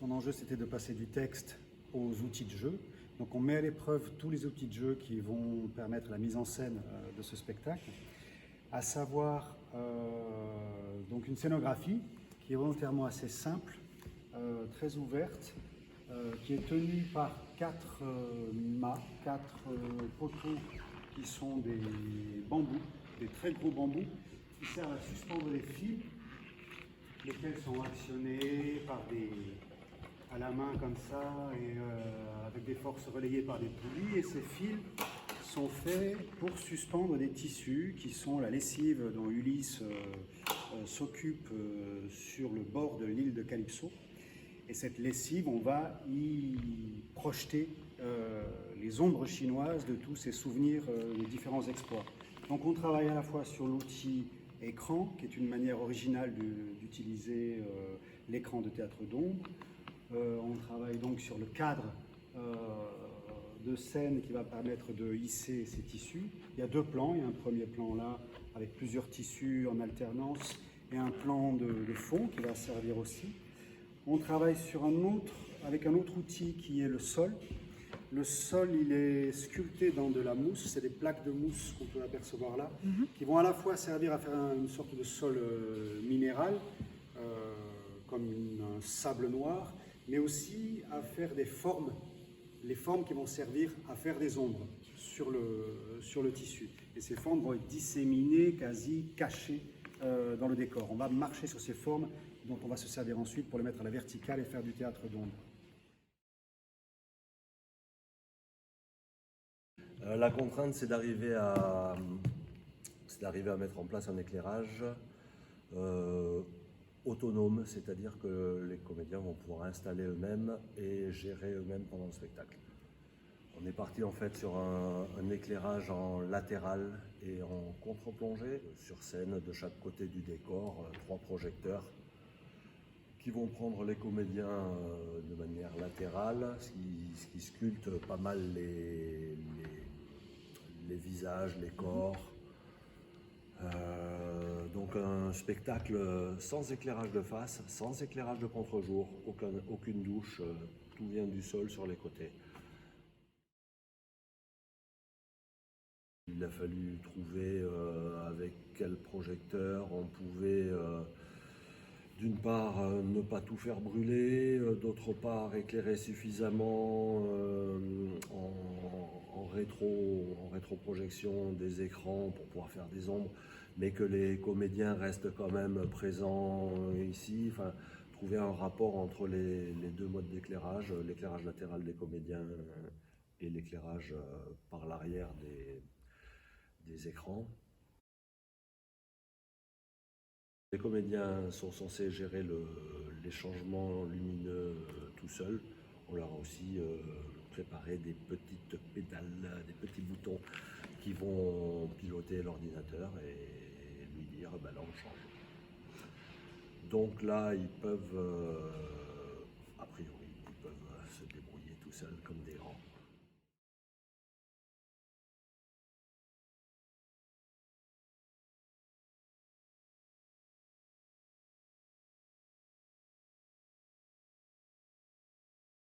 Son enjeu, c'était de passer du texte aux outils de jeu. Donc on met à l'épreuve tous les outils de jeu qui vont permettre la mise en scène de ce spectacle, à savoir donc une scénographie qui est volontairement assez simple, très ouverte, qui est tenue par quatre mâts, quatre poteaux qui sont des bambous, des très gros bambous, qui servent à suspendre les fils, lesquels sont actionnés à la main comme ça, et avec des forces relayées par des poulies, et ces fils sont faits pour suspendre des tissus qui sont la lessive dont Ulysse s'occupe sur le bord de l'île de Calypso. Et cette lessive, on va y projeter les ombres chinoises de tous ces souvenirs des différents exploits. Donc on travaille à la fois sur l'outil écran, qui est une manière originale d'utiliser l'écran de théâtre d'ombre. On travaille donc sur le cadre de scène qui va permettre de hisser ces tissus. Il y a deux plans, il y a un premier plan là avec plusieurs tissus en alternance et un plan de fond qui va servir aussi. On travaille sur avec un autre outil qui est le sol. Le sol, il est sculpté dans de la mousse, c'est des plaques de mousse qu'on peut apercevoir là, qui vont à la fois servir à faire une sorte de sol minéral, comme un sable noir, mais aussi à faire des formes, les formes qui vont servir à faire des ombres sur le tissu. Et ces formes vont être disséminées, quasi cachées dans le décor. On va marcher sur ces formes dont on va se servir ensuite pour les mettre à la verticale et faire du théâtre d'ombre. La contrainte, c'est d'arriver à mettre en place un éclairage autonome, c'est-à-dire que les comédiens vont pouvoir installer eux-mêmes et gérer eux-mêmes pendant le spectacle. On est parti en fait sur un éclairage en latéral et en contre-plongée. Sur scène, de chaque côté du décor, 3 projecteurs qui vont prendre les comédiens de manière latérale, ce qui sculpte pas mal les visages, les corps. Donc un spectacle sans éclairage de face, sans éclairage de contre-jour, aucune douche, tout vient du sol sur les côtés. Il a fallu trouver avec quel projecteur on pouvait d'une part ne pas tout faire brûler, d'autre part éclairer suffisamment en rétroprojection des écrans pour pouvoir faire des ombres, mais que les comédiens restent quand même présents ici. Enfin, trouver un rapport entre les deux modes d'éclairage, l'éclairage latéral des comédiens et l'éclairage par l'arrière des écrans. Les comédiens sont censés gérer les changements lumineux tout seuls. On leur a aussi préparé des petites pédales, des petits boutons qui vont piloter l'ordinateur et lui dire là on change. Donc là ils peuvent, a priori, ils peuvent se débrouiller tout seuls comme des grands.